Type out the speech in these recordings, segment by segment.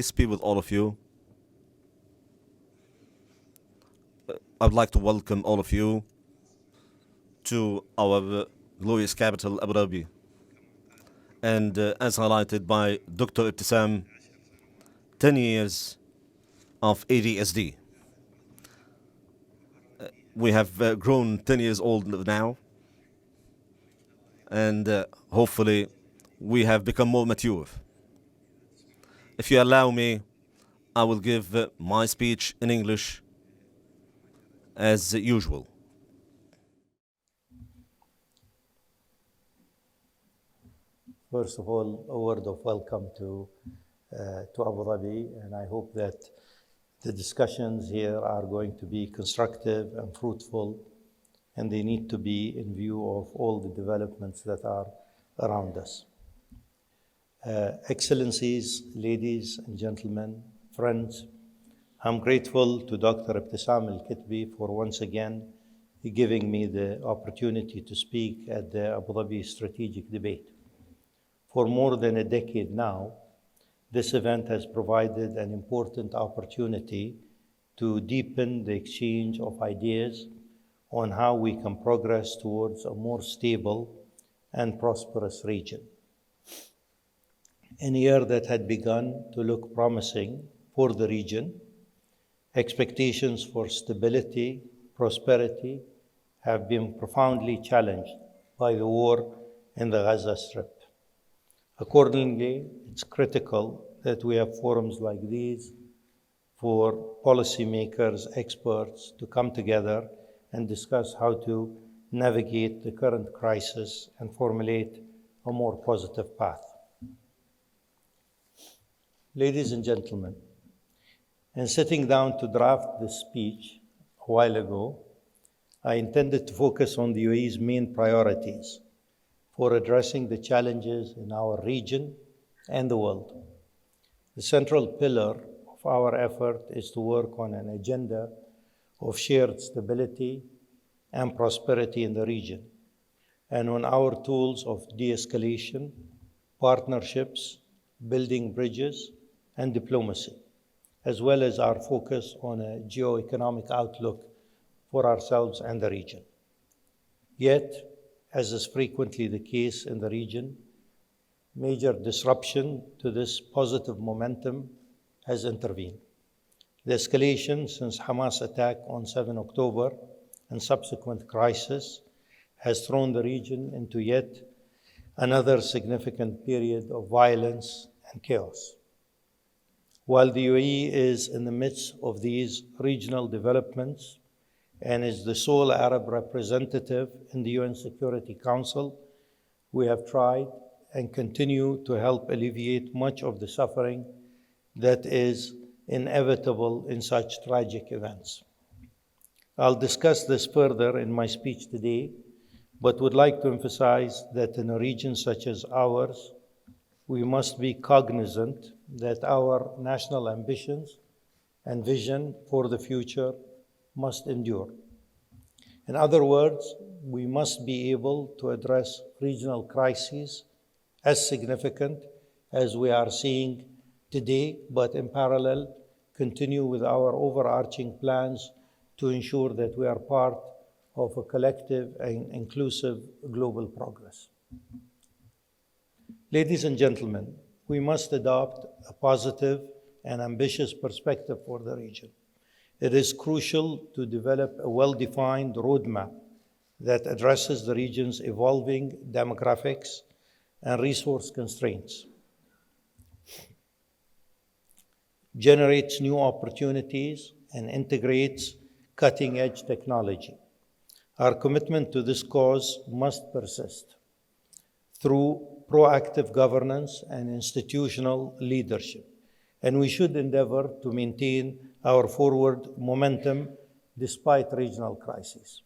Peace be with all of you. I'd like to welcome all of you to our glorious capital, Abu Dhabi. And as highlighted by Dr. Ibtisam, 10 years of ADSD. We have grown 10 years old now, and hopefully we have become more mature. If you allow me, I will give my speech in English as usual. First of all, a word of welcome to Abu Dhabi, and I hope that the discussions here are going to be constructive and fruitful, and they need to be in view of all the developments that are around us. Excellencies, ladies and gentlemen, friends, I'm grateful to Dr. Ibtisam Al-Kitbi for once again giving me the opportunity to speak at the Abu Dhabi Strategic Debate. For more than a decade now, this event has provided an important opportunity to deepen the exchange of ideas on how we can progress towards a more stable and prosperous region. In a year that had begun to look promising for the region, expectations for stability, prosperity have been profoundly challenged by the war in the Gaza Strip. Accordingly, it's critical that we have forums like these for policymakers, experts to come together and discuss how to navigate the current crisis and formulate a more positive path. Ladies and gentlemen, in sitting down to draft this speech a while ago, I intended to focus on the UAE's main priorities for addressing the challenges in our region and the world. The central pillar of our effort is to work on an agenda of shared stability and prosperity in the region, and on our tools of de-escalation, partnerships, building bridges, and diplomacy, as well as our focus on a geo-economic outlook for ourselves and the region. Yet, as is frequently the case in the region, major disruption to this positive momentum has intervened. The escalation since Hamas attack on 7 October and subsequent crisis has thrown the region into yet another significant period of violence and chaos. While the UAE is in the midst of these regional developments and is the sole Arab representative in the UN Security Council, we have tried and continue to help alleviate much of the suffering that is inevitable in such tragic events. I'll discuss this further in my speech today, but would like to emphasize that in a region such as ours, we must be cognizant that our national ambitions and vision for the future must endure. In other words, we must be able to address regional crises as significant as we are seeing today, but in parallel, continue with our overarching plans to ensure that we are part of a collective and inclusive global progress. Ladies and gentlemen, we must adopt a positive and ambitious perspective for the region. It is crucial to develop a well-defined roadmap that addresses the region's evolving demographics and resource constraints, generates new opportunities, and integrates cutting-edge technology. Our commitment to this cause must persist through proactive governance and institutional leadership, and we should endeavor to maintain our forward momentum despite regional crises.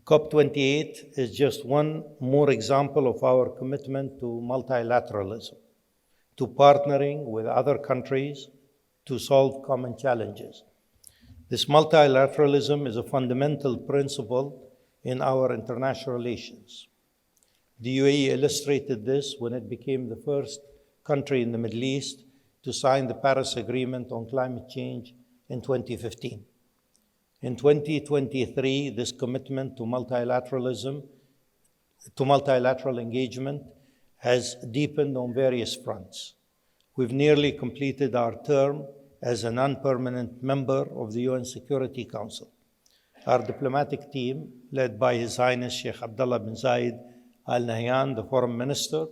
COP28 is just one more example of our commitment to multilateralism, to partnering with other countries to solve common challenges. This multilateralism is a fundamental principle in our international relations. The UAE illustrated this when it became the first country in the Middle East to sign the Paris Agreement on climate change in 2015. In 2023, this commitment to multilateral engagement has deepened on various fronts. We've nearly completed our term as a non-permanent member of the UN Security Council. Our diplomatic team, led by His Highness Sheikh Abdullah bin Zayed Al Nahyan, the Foreign Minister,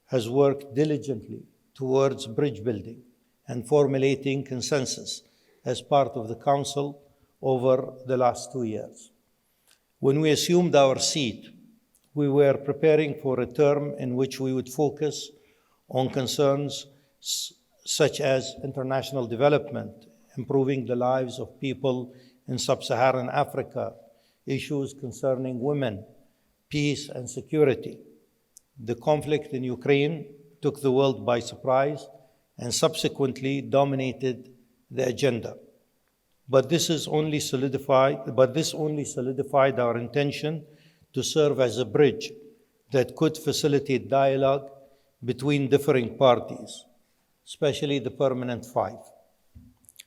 has worked diligently towards bridge building and formulating consensus as part of the Council over the last 2 years. When we assumed our seat, we were preparing for a term in which we would focus on concerns such as international development, improving the lives of people in sub-Saharan Africa, issues concerning women, peace and security. The conflict in Ukraine took the world by surprise and subsequently dominated the agenda. But this only solidified our intention to serve as a bridge that could facilitate dialogue between differing parties, especially the Permanent Five.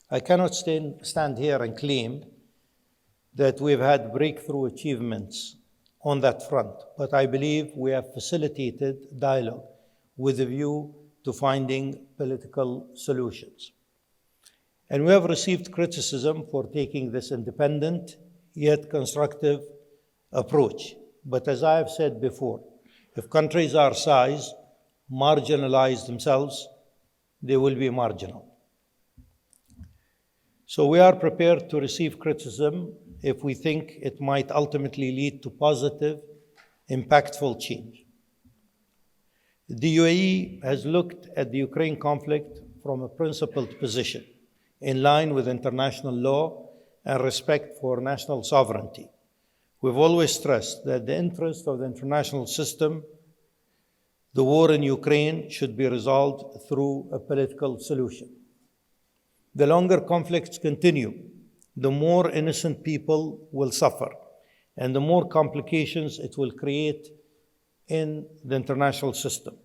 I cannot stand here and claim that we've had breakthrough achievements on that front, but I believe we have facilitated dialogue with a view to finding political solutions. And we have received criticism for taking this independent yet constructive approach. But as I have said before, if countries our size marginalize themselves, they will be marginal. So we are prepared to receive criticism if we think it might ultimately lead to positive, impactful change. The UAE has looked at the Ukraine conflict from a principled position, in line with international law and respect for national sovereignty. We've always stressed that the interest of the international system, the war in Ukraine, should be resolved through a political solution. The longer conflicts continue, the more innocent people will suffer, and the more complications it will create in the international system.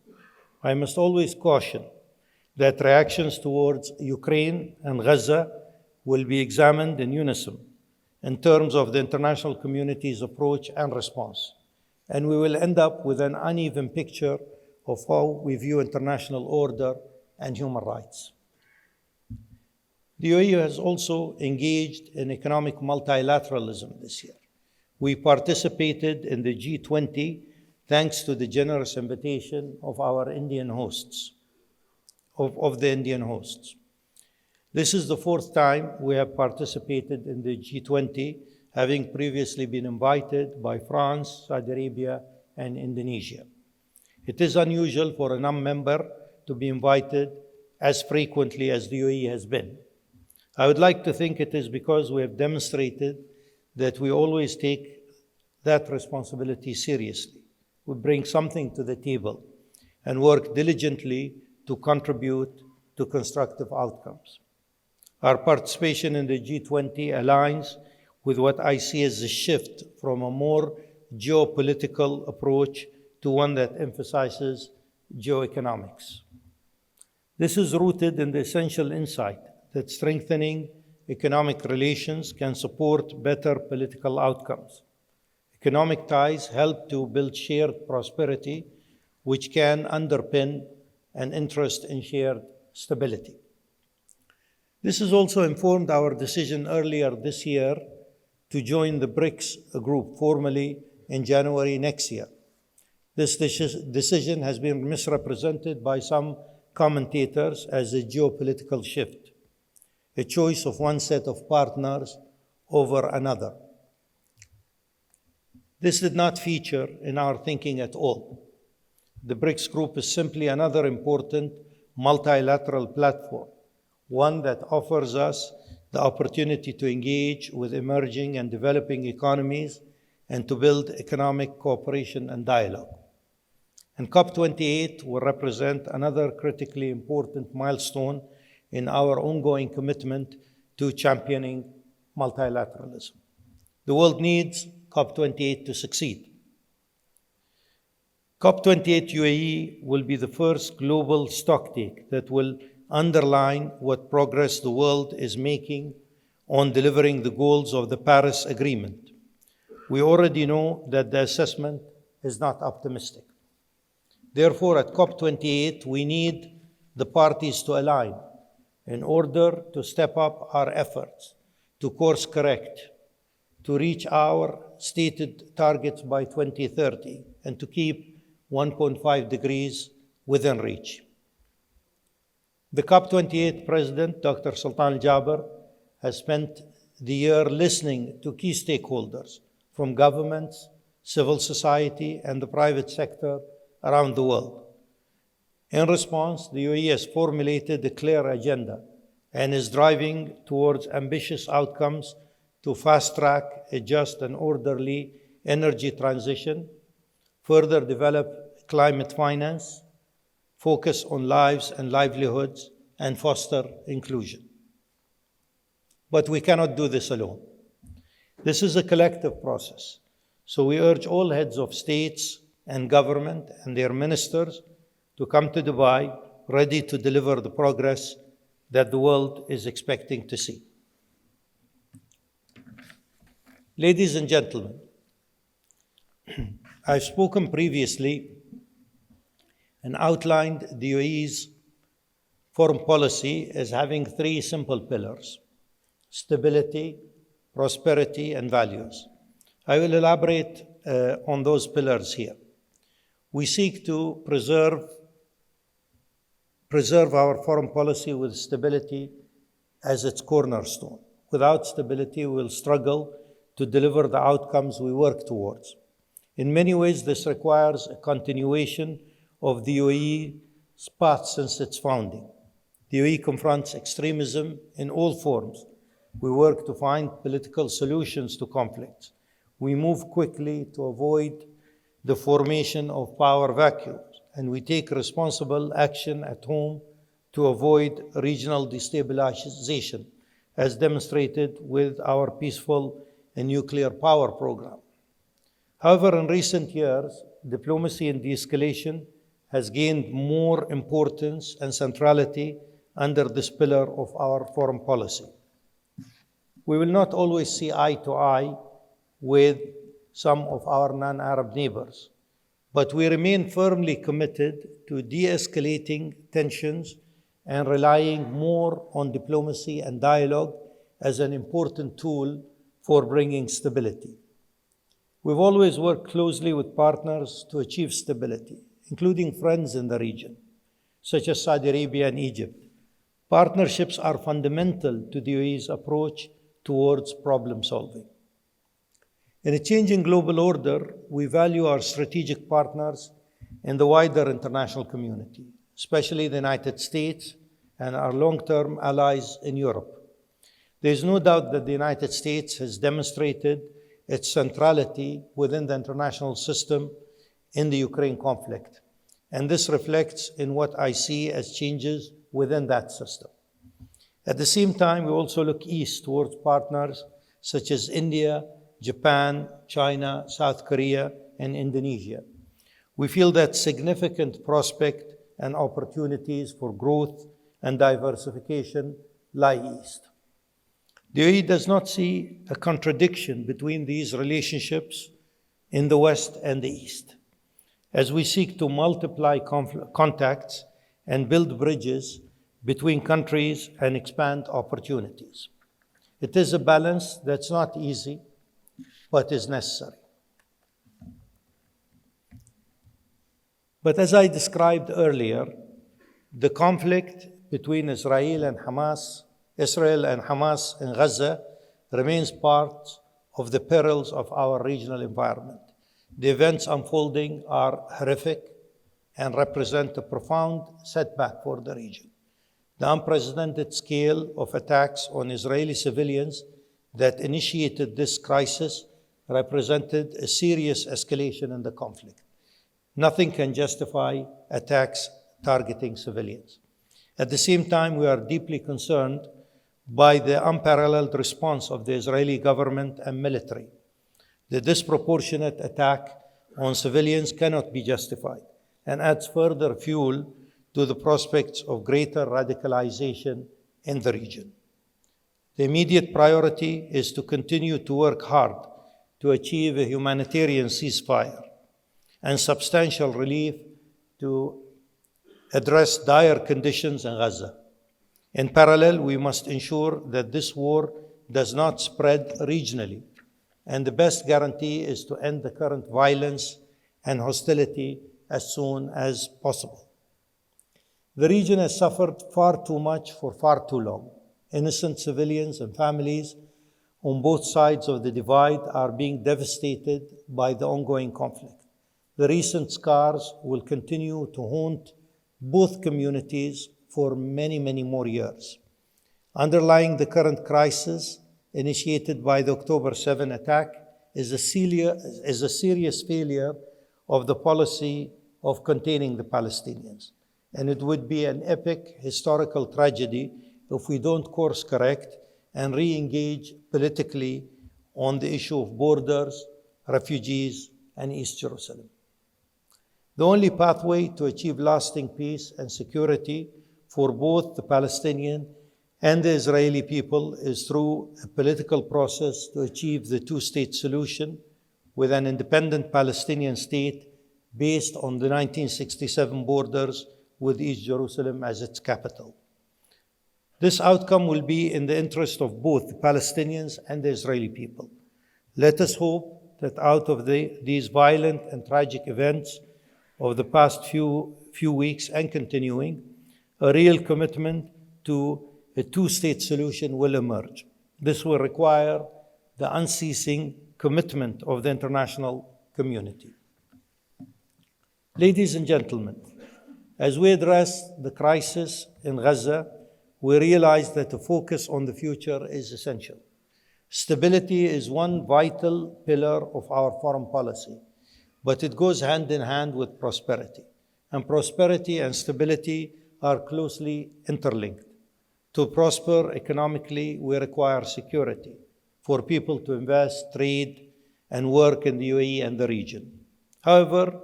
I must always caution that reactions towards Ukraine and Gaza will be examined in unison in terms of the international community's approach and response. And we will end up with an uneven picture of how we view international order and human rights. The UAE has also engaged in economic multilateralism this year. We participated in the G20 thanks to the generous invitation of our Indian hosts, of the Indian hosts. This is the fourth time we have participated in the G20, having previously been invited by France, Saudi Arabia, and Indonesia. It is unusual for a non-member to be invited as frequently as the UAE has been. I would like to think it is because we have demonstrated that we always take that responsibility seriously. We bring something to the table and work diligently to contribute to constructive outcomes. Our participation in the G20 aligns with what I see as a shift from a more geopolitical approach to one that emphasizes geoeconomics. This is rooted in the essential insight that strengthening economic relations can support better political outcomes. Economic ties help to build shared prosperity, which can underpin an interest in shared stability. This has also informed our decision earlier this year to join the BRICS group formally in January next year. This decision has been misrepresented by some commentators as a geopolitical shift, a choice of one set of partners over another. This did not feature in our thinking at all. The BRICS group is simply another important multilateral platform, one that offers us the opportunity to engage with emerging and developing economies and to build economic cooperation and dialogue. And COP28 will represent another critically important milestone in our ongoing commitment to championing multilateralism. The world needs COP28 to succeed. COP28 UAE will be the first global stocktake that will underline what progress the world is making on delivering the goals of the Paris Agreement. We already know that the assessment is not optimistic. Therefore, at COP28, we need the parties to align in order to step up our efforts, to course correct, to reach our stated targets by 2030, and to keep 1.5 degrees within reach. The COP28 President, Dr. Sultan Al-Jaber, has spent the year listening to key stakeholders from governments, civil society, and the private sector around the world. In response, the UAE has formulated a clear agenda and is driving towards ambitious outcomes to fast-track a just and orderly energy transition, further develop climate finance, focus on lives and livelihoods, and foster inclusion. But we cannot do this alone. This is a collective process. So we urge all heads of states and government and their ministers to come to Dubai ready to deliver the progress that the world is expecting to see. Ladies and gentlemen, I've spoken previously and outlined the UAE's foreign policy as having three simple pillars: stability, prosperity, and values. I will elaborate on those pillars here. We seek to preserve our foreign policy with stability as its cornerstone. Without stability, we will struggle to deliver the outcomes we work towards. In many ways, this requires a continuation of the UAE's path since its founding. The UAE confronts extremism in all forms. We work to find political solutions to conflicts. We move quickly to avoid the formation of power vacuums, and we take responsible action at home to avoid regional destabilization, as demonstrated with our peaceful and nuclear power program. However, in recent years, diplomacy and de-escalation has gained more importance and centrality under this pillar of our foreign policy. We will not always see eye to eye with some of our non-Arab neighbors, but we remain firmly committed to de-escalating tensions and relying more on diplomacy and dialogue as an important tool for bringing stability. We've always worked closely with partners to achieve stability, including friends in the region, such as Saudi Arabia and Egypt. Partnerships are fundamental to the UAE's approach towards problem solving. In a changing global order, we value our strategic partners in the wider international community, especially the United States and our long-term allies in Europe. There is no doubt that the United States has demonstrated its centrality within the international system in the Ukraine conflict, and this reflects in what I see as changes within that system. At the same time, we also look east towards partners such as India, Japan, China, South Korea, and Indonesia. We feel that significant prospect and opportunities for growth and diversification lie east. The UAE does not see a contradiction between these relationships in the West and the East, as we seek to multiply contacts and build bridges between countries and expand opportunities. It is a balance that's not easy, but is necessary. But as I described earlier, the conflict between Israel and Hamas in Gaza remains part of the perils of our regional environment. The events unfolding are horrific and represent a profound setback for the region. The unprecedented scale of attacks on Israeli civilians that initiated this crisis represented a serious escalation in the conflict. Nothing can justify attacks targeting civilians. At the same time, we are deeply concerned by the unparalleled response of the Israeli government and military. The disproportionate attack on civilians cannot be justified and adds further fuel to the prospects of greater radicalization in the region. The immediate priority is to continue to work hard to achieve a humanitarian ceasefire and substantial relief to address dire conditions in Gaza. In parallel, we must ensure that this war does not spread regionally, and the best guarantee is to end the current violence and hostility as soon as possible. The region has suffered far too much for far too long. Innocent civilians and families on both sides of the divide are being devastated by the ongoing conflict. The recent scars will continue to haunt both communities for many, many more years. Underlying the current crisis initiated by the October 7 attack is a serious failure of the policy of containing the Palestinians. And it would be an epic historical tragedy if we don't course correct and re-engage politically on the issue of borders, refugees, and East Jerusalem. The only pathway to achieve lasting peace and security for both the Palestinian and the Israeli people is through a political process to achieve the two-state solution with an independent Palestinian state based on the 1967 borders with East Jerusalem as its capital. This outcome will be in the interest of both the Palestinians and the Israeli people. Let us hope that out of these violent and tragic events of the past few weeks and continuing, a real commitment to a two-state solution will emerge. This will require the unceasing commitment of the international community. Ladies and gentlemen, as we address the crisis in Gaza, we realize that a focus on the future is essential. Stability is one vital pillar of our foreign policy, but it goes hand in hand with prosperity. And prosperity and stability are closely interlinked. To prosper economically, we require security for people to invest, trade, and work in the UAE and the region. However,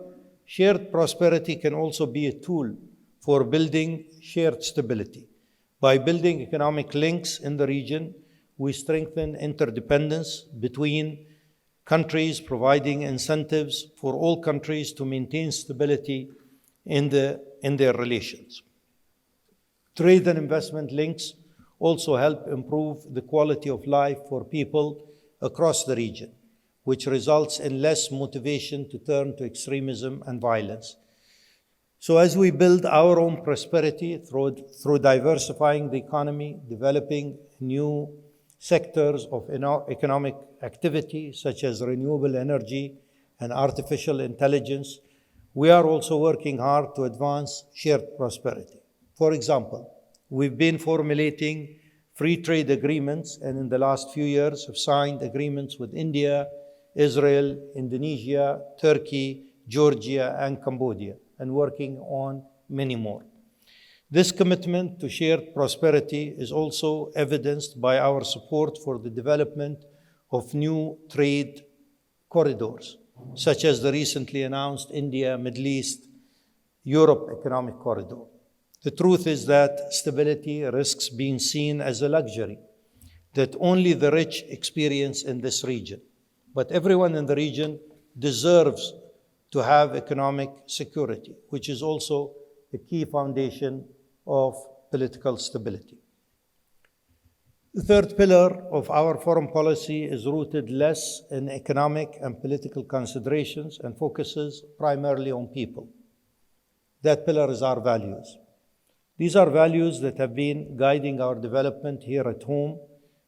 shared prosperity can also be a tool for building shared stability. By building economic links in the region, we strengthen interdependence between countries, providing incentives for all countries to maintain stability in their relations. Trade and investment links also help improve the quality of life for people across the region, which results in less motivation to turn to extremism and violence. So as we build our own prosperity through diversifying the economy, developing new sectors of economic activity, such as renewable energy and artificial intelligence, we are also working hard to advance shared prosperity. For example, we've been formulating free trade agreements, and in the last few years have signed agreements with India, Israel, Indonesia, Turkey, Georgia, and Cambodia, and working on many more. This commitment to shared prosperity is also evidenced by our support for the development of new trade corridors, such as the recently announced India, Middle East, Europe Economic Corridor. The truth is that stability risks being seen as a luxury that only the rich experience in this region. But everyone in the region deserves to have economic security, which is also a key foundation of political stability. The third pillar of our foreign policy is rooted less in economic and political considerations and focuses primarily on people. That pillar is our values. These are values that have been guiding our development here at home,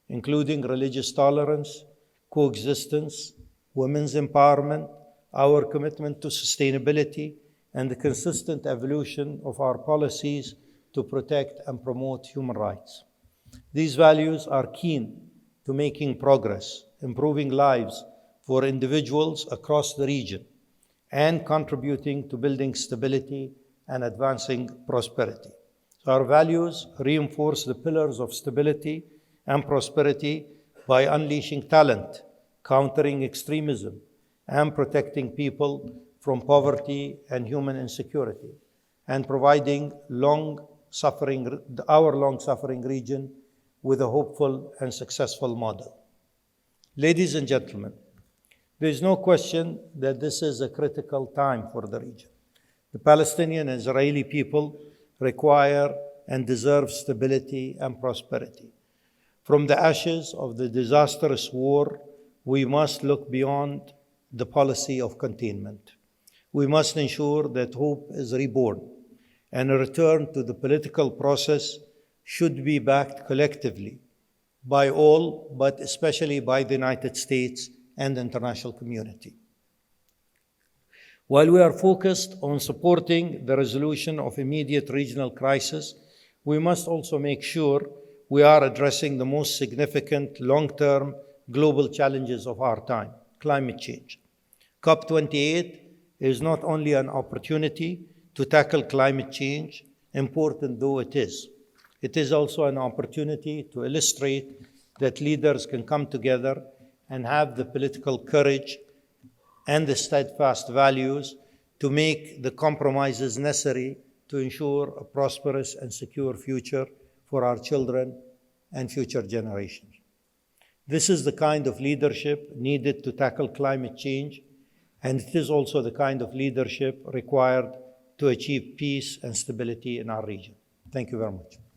including religious tolerance, coexistence, women's empowerment, our commitment to sustainability, and the consistent evolution of our policies to protect and promote human rights. These values are keen to making progress, improving lives for individuals across the region, and contributing to building stability and advancing prosperity. So our values reinforce the pillars of stability and prosperity by unleashing talent, countering extremism, and protecting people from poverty and human insecurity. and providing our long-suffering region with a hopeful and successful model. Ladies and gentlemen, there is no question that this is a critical time for the region. The Palestinian and Israeli people require and deserve stability and prosperity. From the ashes of the disastrous war, we must look beyond the policy of containment. We must ensure that hope is reborn, and a return to the political process should be backed collectively by all, but especially by the United States and the international community. While we are focused on supporting the resolution of immediate regional crisis, we must also make sure we are addressing the most significant long-term global challenges of our time, climate change. COP28 is not only an opportunity to tackle climate change, important though it is also an opportunity to illustrate that leaders can come together and have the political courage and the steadfast values to make the compromises necessary to ensure a prosperous and secure future for our children and future generations. This is the kind of leadership needed to tackle climate change, and it is also the kind of leadership required to achieve peace and stability in our region. Thank you very much.